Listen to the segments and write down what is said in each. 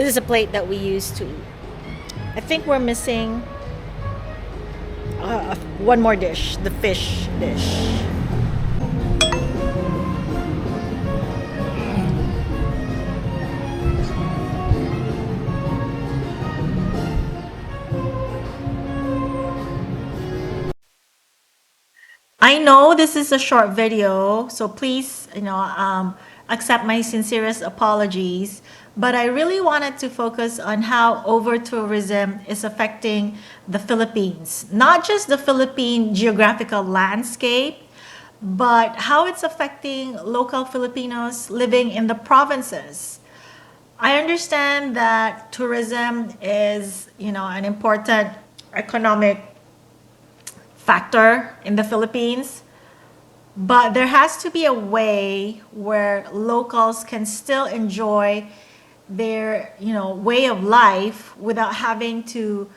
This is a plate that we use to, I think we're missing one more dish, the fish dish. I know this is a short video, so please, accept my sincerest apologies. But I really wanted to focus on how over-tourism is affecting the Philippines. Not just the Philippine geographical landscape, but how it's affecting local Filipinos living in the provinces. I understand that tourism is, an important economic factor in the Philippines, but there has to be a way where locals can still enjoy their, way of life without having to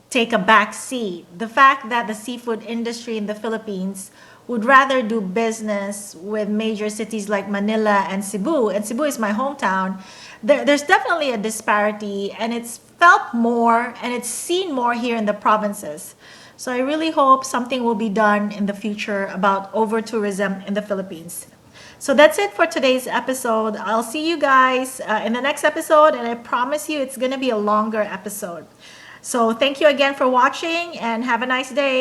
take a back seat. The fact that the seafood industry in the Philippines would rather do business with major cities like Manila and Cebu is my hometown, there's definitely a disparity, and it's felt more and it's seen more here in the provinces. So I really hope something will be done in the future about over-tourism in the Philippines. So that's it for today's episode. I'll see you guys in the next episode, and I promise you it's going to be a longer episode. So thank you again for watching, and have a nice day.